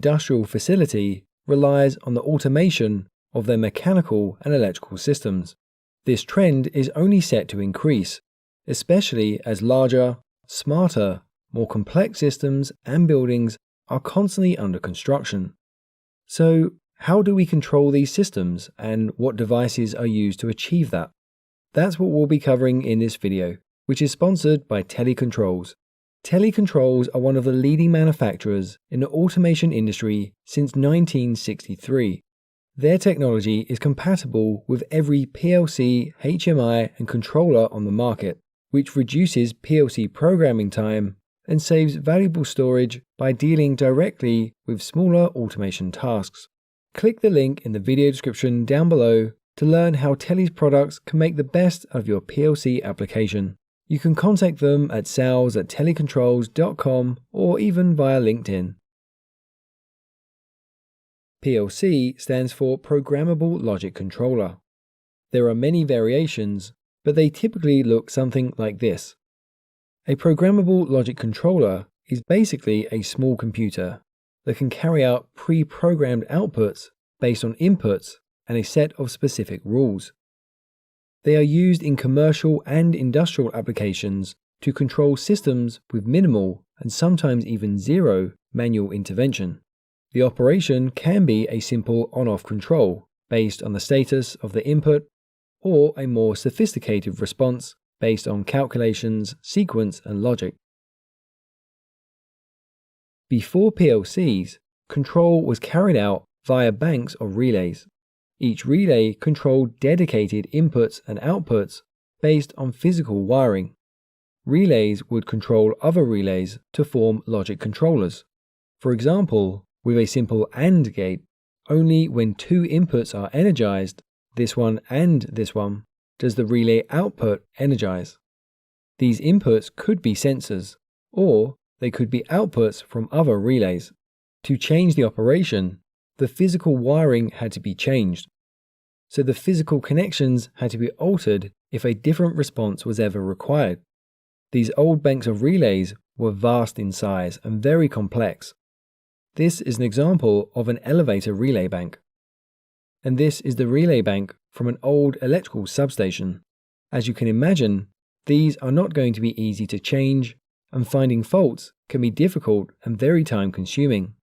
industrial facility relies on the automation of their mechanical and electrical systems. This trend is only set to increase, especially as larger, smarter, more complex systems and buildings are constantly under construction. So, how do we control these systems and what devices are used to achieve that? That's what we'll be covering in this video, which is sponsored by Telecontrols. Telecontrols are one of the leading manufacturers in the automation industry since 1963. Their technology is compatible with every PLC, HMI, and controller on the market, which reduces PLC programming time and saves valuable storage by dealing directly with smaller automation tasks. Click the link in the video description down below to learn how Tele's products can make the best of your PLC application. You can contact them at sales@telecontrols.com or even via LinkedIn. PLC stands for Programmable Logic Controller. There are many variations, but they typically look something like this. A programmable logic controller is basically a small computer that can carry out pre-programmed outputs based on inputs and a set of specific rules. They are used in commercial and industrial applications to control systems with minimal and sometimes even zero manual intervention. The operation can be a simple on-off control based on the status of the input, or a more sophisticated response based on calculations, sequence, and logic. Before PLCs, control was carried out via banks of relays. Each relay controlled dedicated inputs and outputs based on physical wiring. Relays would control other relays to form logic controllers. For example, with a simple AND gate, only when two inputs are energized, this one and this one, does the relay output energize. These inputs could be sensors, or they could be outputs from other relays. To change the operation, the physical wiring had to be changed. So the physical connections had to be altered if a different response was ever required. These old banks of relays were vast in size and very complex. This is an example of an elevator relay bank. And this is the relay bank from an old electrical substation. As you can imagine, these are not going to be easy to change, and finding faults can be difficult and very time-consuming.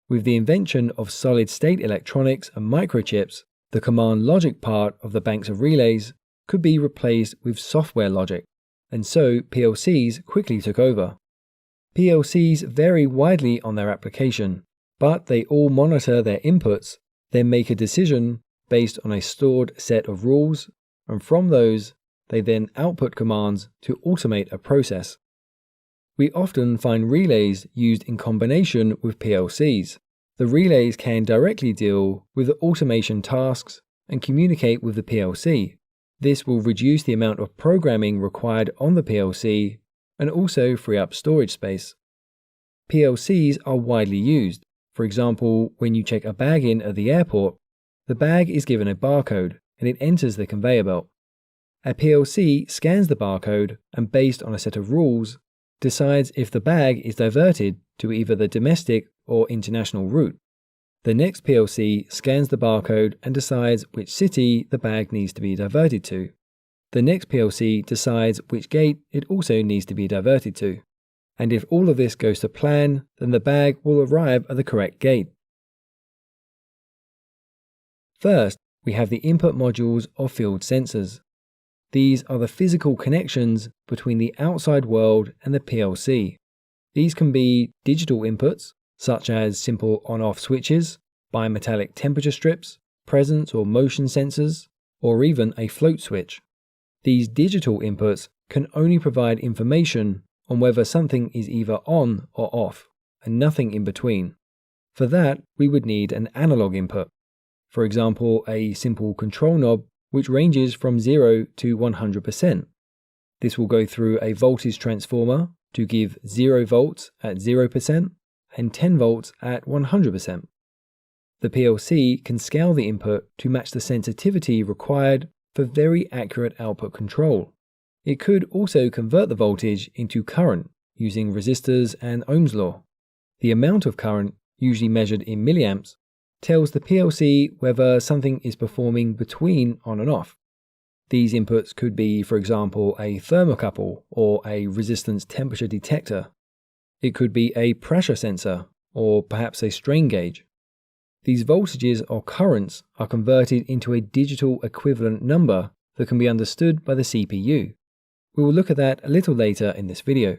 With the invention of solid-state electronics and microchips, the command logic part of the banks of relays could be replaced with software logic, and so PLCs quickly took over. PLCs vary widely on their application, but they all monitor their inputs, then make a decision based on a stored set of rules, and from those, they then output commands to automate a process. We often find relays used in combination with PLCs. The relays can directly deal with the automation tasks and communicate with the PLC. This will reduce the amount of programming required on the PLC and also free up storage space. PLCs are widely used. For example, when you check a bag in at the airport, the bag is given a barcode and it enters the conveyor belt. A PLC scans the barcode and, based on a set of rules, decides if the bag is diverted to either the domestic or international route. The next PLC scans the barcode and decides which city the bag needs to be diverted to. The next PLC decides which gate it also needs to be diverted to. And if all of this goes to plan, then the bag will arrive at the correct gate. First, we have the input modules or field sensors. These are the physical connections between the outside world and the PLC. These can be digital inputs, such as simple on-off switches, bimetallic temperature strips, presence or motion sensors, or even a float switch. These digital inputs can only provide information on whether something is either on or off, and nothing in between. For that, we would need an analog input. For example, a simple control knob which ranges from 0 to 100%. This will go through a voltage transformer to give 0 volts at 0% and 10 volts at 100%. The PLC can scale the input to match the sensitivity required for very accurate output control. It could also convert the voltage into current using resistors and Ohm's law. The amount of current usually measured in milliamps, tells the PLC whether something is performing between on and off. These inputs could be, for example, a thermocouple or a resistance temperature detector. It could be a pressure sensor or perhaps a strain gauge. These voltages or currents are converted into a digital equivalent number that can be understood by the CPU. We will look at that a little later in this video.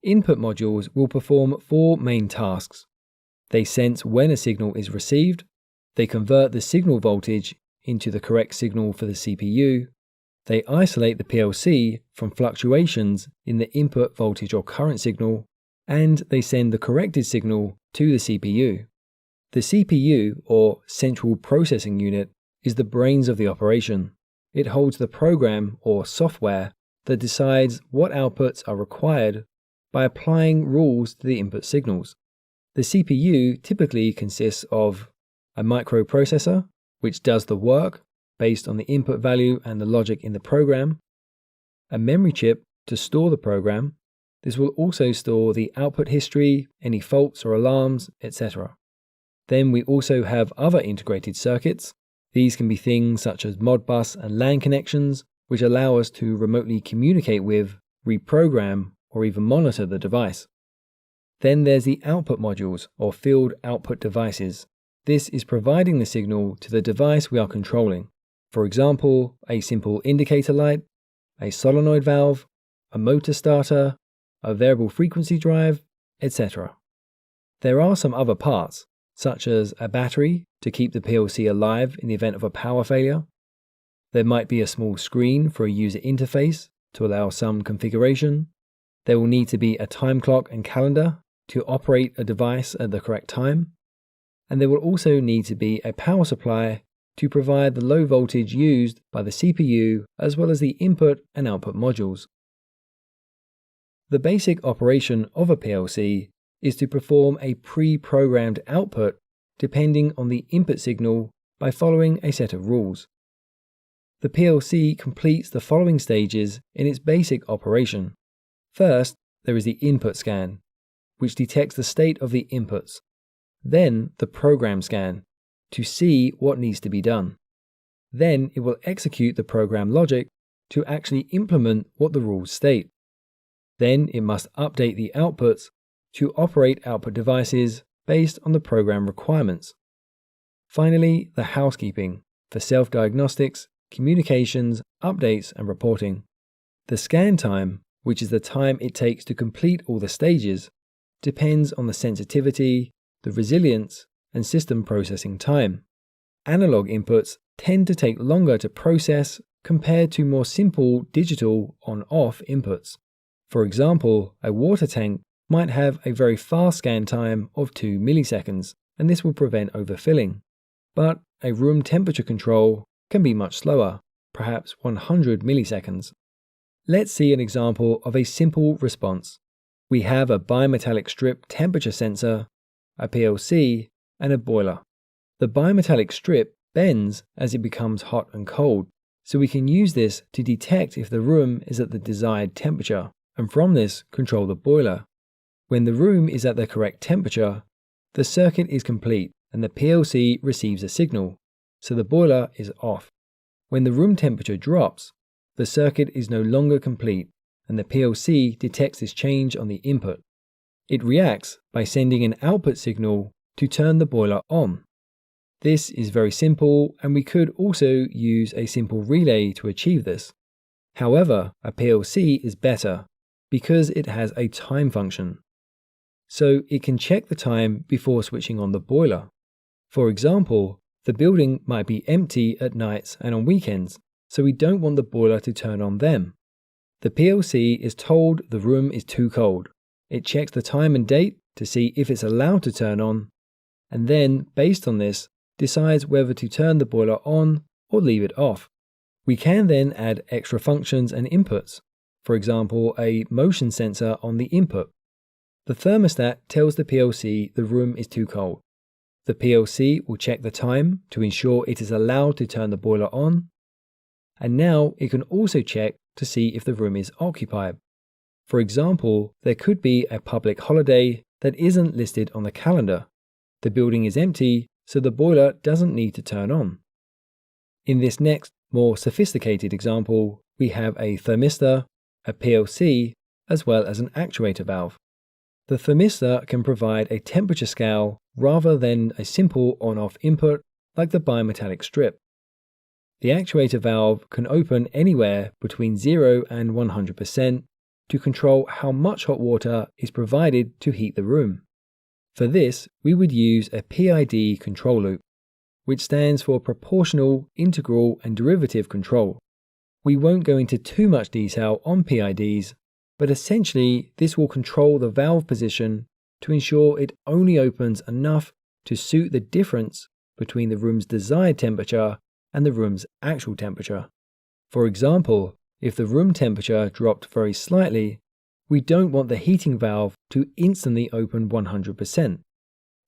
Input modules will perform 4 main tasks. They sense when a signal is received, they convert the signal voltage into the correct signal for the CPU, they isolate the PLC from fluctuations in the input voltage or current signal, and they send the corrected signal to the CPU. The CPU, or Central Processing Unit, is the brains of the operation. It holds the program or software that decides what outputs are required by applying rules to the input signals. The CPU typically consists of a microprocessor, which does the work based on the input value and the logic in the program, a memory chip to store the program. This will also store the output history, any faults or alarms, etc. Then we also have other integrated circuits. These can be things such as Modbus and LAN connections, which allow us to remotely communicate with, reprogram, or even monitor the device. Then there's the output modules, or field output devices. This is providing the signal to the device we are controlling. For example, a simple indicator light, a solenoid valve, a motor starter, a variable frequency drive, etc. There are some other parts, such as a battery to keep the PLC alive in the event of a power failure. There might be a small screen for a user interface to allow some configuration. There will need to be a time clock and calendar to operate a device at the correct time. And there will also need to be a power supply to provide the low voltage used by the CPU as well as the input and output modules. The basic operation of a PLC is to perform a pre-programmed output depending on the input signal by following a set of rules. The PLC completes the following stages in its basic operation. First, there is the input scan, which detects the state of the inputs. Then the program scan, to see what needs to be done. Then it will execute the program logic to actually implement what the rules state. Then it must update the outputs to operate output devices based on the program requirements. Finally, the housekeeping for self-diagnostics, communications, updates, and reporting. The scan time, which is the time it takes to complete all the stages, depends on the sensitivity, the resilience, and system processing time. Analog inputs tend to take longer to process compared to more simple digital on-off inputs. For example, a water tank might have a very fast scan time of 2 milliseconds, and this will prevent overfilling. But a room temperature control can be much slower, perhaps 100 milliseconds. Let's see an example of a simple response. We have a bimetallic strip temperature sensor, a PLC, and a boiler. The bimetallic strip bends as it becomes hot and cold, so we can use this to detect if the room is at the desired temperature, and from this control the boiler. When the room is at the correct temperature, the circuit is complete and the PLC receives a signal, so the boiler is off. When the room temperature drops, the circuit is no longer complete and the PLC detects this change on the input. It reacts by sending an output signal to turn the boiler on. This is very simple, and we could also use a simple relay to achieve this. However, a PLC is better because it has a time function. So it can check the time before switching on the boiler. For example, the building might be empty at nights and on weekends, so we don't want the boiler to turn on then. The PLC is told the room is too cold. It checks the time and date to see if it's allowed to turn on, and then, based on this, decides whether to turn the boiler on or leave it off. We can then add extra functions and inputs, for example, a motion sensor on the input. The thermostat tells the PLC the room is too cold. The PLC will check the time to ensure it is allowed to turn the boiler on, and now it can also check to see if the room is occupied. For example, there could be a public holiday that isn't listed on the calendar, The building is empty, so the boiler doesn't need to turn on. In this next, more sophisticated example, we have a thermistor, a PLC, as well as an actuator valve. The thermistor can provide a temperature scale rather than a simple on-off input like the bimetallic strip. The actuator valve can open anywhere between 0 and 100% to control how much hot water is provided to heat the room. For this, we would use a PID control loop, which stands for proportional, integral, and derivative control. We won't go into too much detail on PIDs, but essentially this will control the valve position to ensure it only opens enough to suit the difference between the room's desired temperature and the room's actual temperature. For example, if the room temperature dropped very slightly, we don't want the heating valve to instantly open 100%,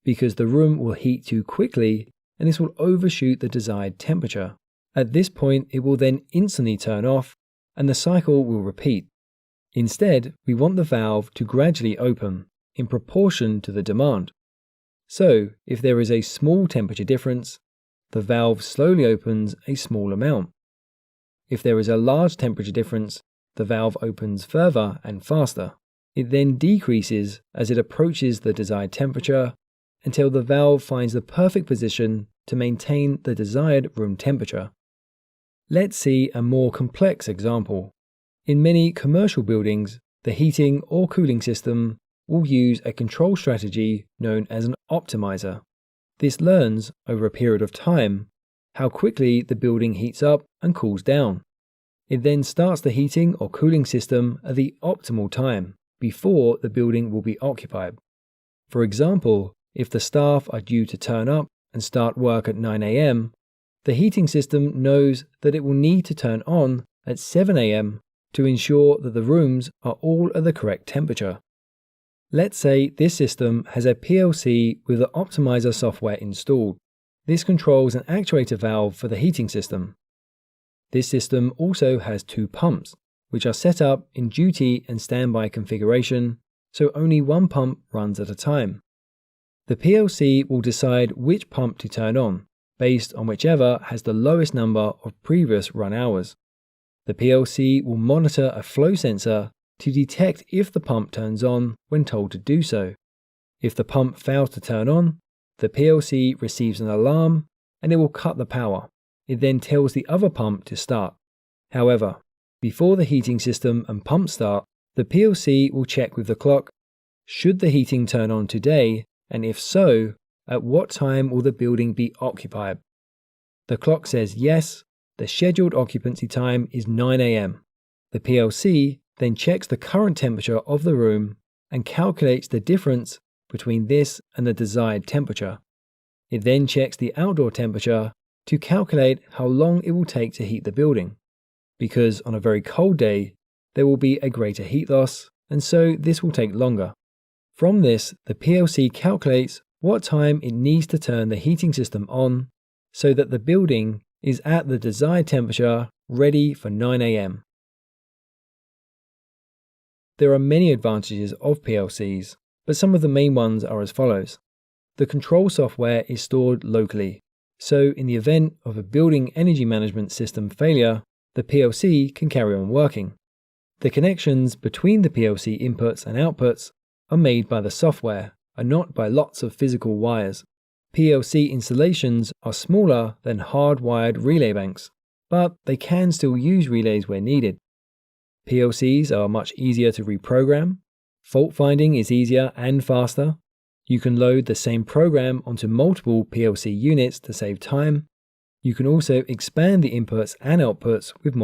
because the room will heat too quickly and this will overshoot the desired temperature. At this point, it will then instantly turn off and the cycle will repeat. Instead, we want the valve to gradually open in proportion to the demand. So, if there is a small temperature difference, the valve slowly opens a small amount. If there is a large temperature difference, the valve opens further and faster. It then decreases as it approaches the desired temperature until the valve finds the perfect position to maintain the desired room temperature. Let's see a more complex example. In many commercial buildings, the heating or cooling system will use a control strategy known as an optimizer. This learns, over a period of time, how quickly the building heats up and cools down. It then starts the heating or cooling system at the optimal time, before the building will be occupied. For example, if the staff are due to turn up and start work at 9 a.m., the heating system knows that it will need to turn on at 7 a.m. to ensure that the rooms are all at the correct temperature. Let's say this system has a PLC with the optimizer software installed. This controls an actuator valve for the heating system. This system also has two pumps, which are set up in duty and standby configuration, so only one pump runs at a time. The PLC will decide which pump to turn on, based on whichever has the lowest number of previous run hours. The PLC will monitor a flow sensor to detect if the pump turns on when told to do so. If the pump fails to turn on, the PLC receives an alarm and it will cut the power. It then tells the other pump to start. However, before the heating system and pump start, the PLC will check with the clock, should the heating turn on today, and if so, at what time will the building be occupied? The clock says yes, the scheduled occupancy time is 9 a.m. The PLC then checks the current temperature of the room and calculates the difference between this and the desired temperature. It then checks the outdoor temperature to calculate how long it will take to heat the building, because on a very cold day, there will be a greater heat loss, and so this will take longer. From this, the PLC calculates what time it needs to turn the heating system on so that the building is at the desired temperature ready for 9 a.m. There are many advantages of PLCs, but some of the main ones are as follows. The control software is stored locally, so in the event of a building energy management system failure, the PLC can carry on working. The connections between the PLC inputs and outputs are made by the software and not by lots of physical wires. PLC installations are smaller than hardwired relay banks, but they can still use relays where needed. PLCs are much easier to reprogram. Fault finding is easier and faster. You can load the same program onto multiple PLC units to save time. You can also expand the inputs and outputs with more